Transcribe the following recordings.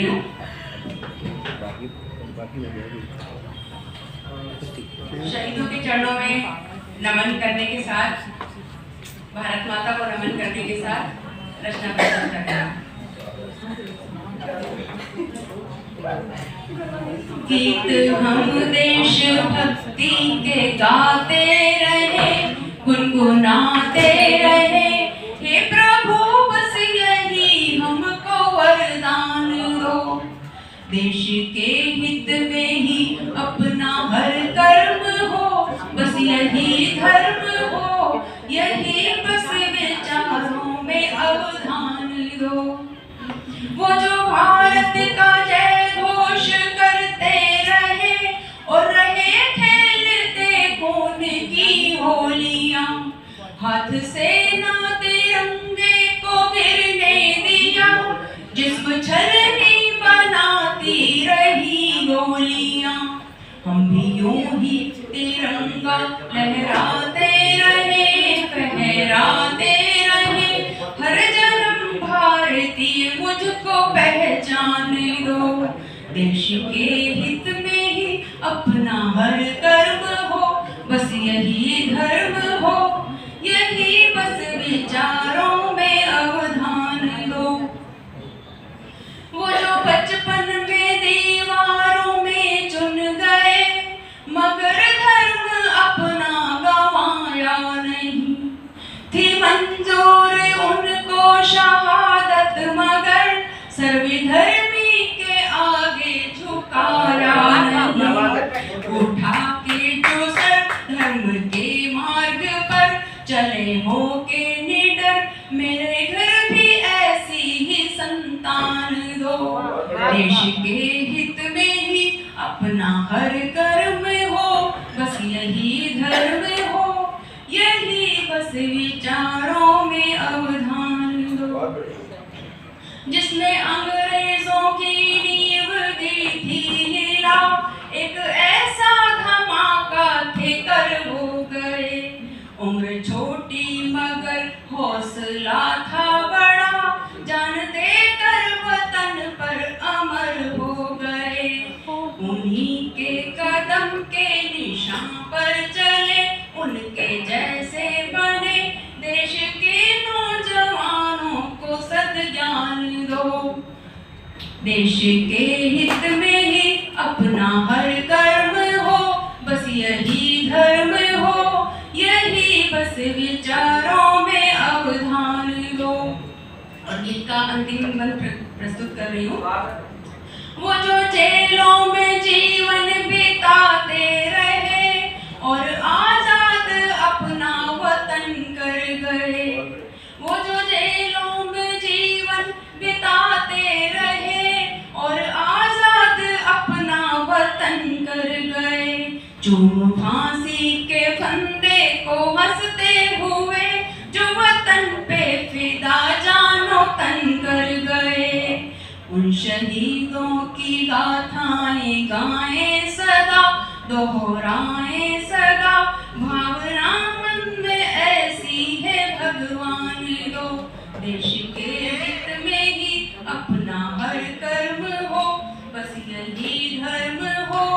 रही हूँ। शहीदों के चरणों में नमन करने के साथ, भारत माता को नमन करने के साथ रचना प्रस्तुत करना। गीत हम देश भक्ति के गाते रहे, गुनगुनाते रहे, हे प्रभु बस यही हमको वरदान दो। देश के हित में ही अपना हर कर्म हो, बस यही धर्म हो, यही बस विचारों में अवधान दो। वो जो भारत का जय घोष करते रहे और रहे खेलते खून की होलियां, हाथ से ना तिरंगे को गिरने दिया, जिस्म छलनी बनाती रही गोलियां। हम भी यूं ही तिरंगा लहराते रहे, फहराते रहे, हर जन्म भारतीय मुझको पहचान दो। देश के हित में ही अपना हर कर्म हो, बस यही धर्म हो, यही बस विचारों में अवधान दो। वो जो बचपन में दीवारों में चुन गए, मगर धर्म अपना गंवाया नहीं। थी मंजूर उनको शहादत, मगर सर्वधर्मी के आगे झुकाया नहीं। उठा के जो सर धर्म के मार्ग पर चले हो के निडर, मेरे घर भी ऐसी ही संतान दो। देश के हित में ही अपना हर कर्म हो, बस यही धर्म हो, यही बस विचारों में अवधान दो। जिसने अंग्रेजों की नींव दी थी हिला, एक ऐसा धमाका थे कर हो गए। उम्र छोटी मगर हौसला था बड़ा, जान देकर वतन पर अमर हो गए। उन्हीं के कदम के निशान पर चले, उनके जैसे बने, देश के नौजवानों को सद्ज्ञान दो। देश के हित में ही अपना हर कर्म हो, बस यही धर्म हो, यही बस विचारों में अवधान दो। और गीत का अंतिम बंद प्रस्तुत कर रही हूँ। वो जो जेलों में जीवन बिताते रहे और आजाद अपना वतन कर गए, वो जो जेलों में जीवन बिताते रहे और आजाद अपना वतन कर गए। चूम फांसी के फंदे को हंसते हुए, जो वतन पे फिदा जानो तन कर गए। उन शहीदों की गाथाएं गाएं सदा, दोहराएं सदा, भावना मन में ऐसी है भगवान दो। देश के हित में ही अपना हर कर्म हो, बस यही धर्म हो,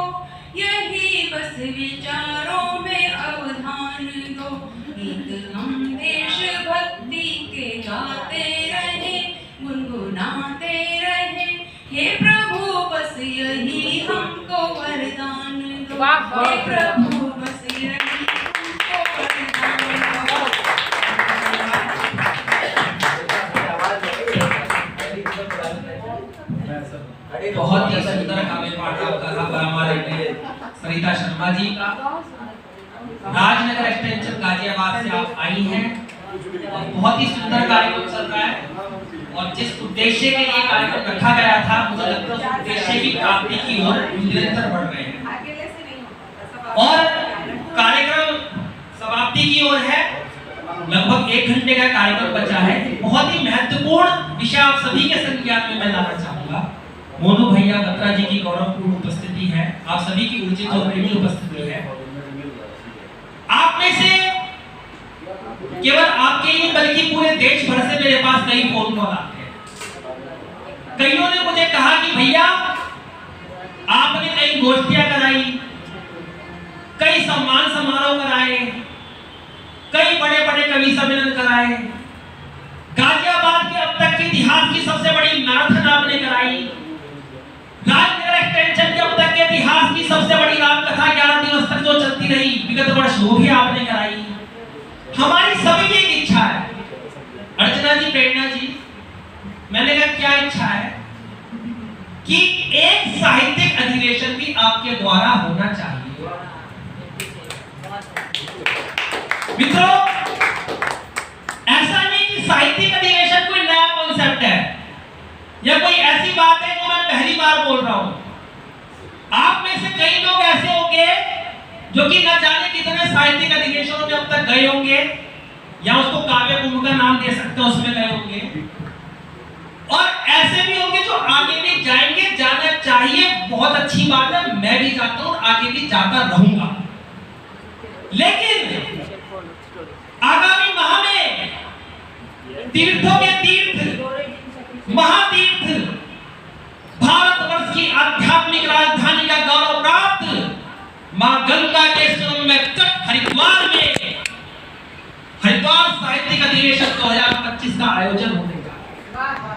यही बस विचारों में अवधान दो। गीत हम देश भक्ति के गाते रहे, गुनगुनाते रहे, हे प्रभु बस यही हमको वरदान दो। हे प्रभु बस यही हमको वरदान दो। बहुत ही सुंदर काव्य पाठ आपका था हमारे सरिता शर्मा जी का। राजनगर एक्सटेंशन गाजियाबाद से आप आई हैं और बहुत ही सुंदर कार्यक्रम चल रहा है। और जिस उद्देश्य के लिए कार्यक्रम रखा गया था, मुझे लगता है उद्देश्य की प्राप्ति की ओर निरंतर बढ़ रहे हैं और कार्यक्रम समाप्ति की ओर है। लगभग 1 घंटे का कार्यक्रम बचा है। बहुत ही महत्वपूर्ण विषय आप सभी के संज्ञान में मैं लाना चाहूंगा। मोनू भैया बत्रा जी की गौरवपूर्ण उपस्थिति है, आप सभी की उचित और प्रेमी उपस्थिति है। आप में से केवल आपके ही बल्कि पूरे देश भर से मेरे पास कई फोन कॉल आते हैं कईयों ने मुझे कहा कि भैया आपने कई गोष्ठियां कराई, कई सम्मान समारोह कराए, कई बड़े बड़े कवि सम्मेलन कराए, गाजियाबाद के अब तक के इतिहास की सबसे बड़ी मैराथन आपने कराई, राजनगर एक्सटेंशन के अब तक के इतिहास की सबसे बड़ी रामकथा 11 दिवस तक जो चलती रही विगत वर्ष वो भी आपने कराई। हमारी सभी की एक इच्छा है, अर्चना जी, प्रेरणा जी, मैंने कहा क्या इच्छा है कि एक साहित्यिक अधिवेशन भी आपके द्वारा होना चाहिए। मित्रों, ऐसा नहीं कि साहित्यिक अधिवेशन कोई नया कॉन्सेप्ट है या कोई ऐसी बात है जो मैं पहली बार बोल रहा हूं। आप में से कई लोग ऐसे होंगे जो कि न जाने कितने साहित्यिक अधिवेशनों में अब तक गए होंगे, या उसको काव्य कुंभ का नाम दे सकते हैं, उसमें गए होंगे, और ऐसे भी होंगे जो आगे भी जाएंगे। जाना चाहिए, बहुत अच्छी बात है, मैं भी जाता हूं, आगे भी जाता रहूंगा। लेकिन आगामी माह में तीर्थों के तीर्थ, महातीर्थ, भारतवर्ष की आध्यात्मिक राजधानी का गौरव प्राप्त मां गंगा के सुरम्य तट हरिद्वार में हरिद्वार साहित्यिक अधिवेशन 2025 का आयोजन होने का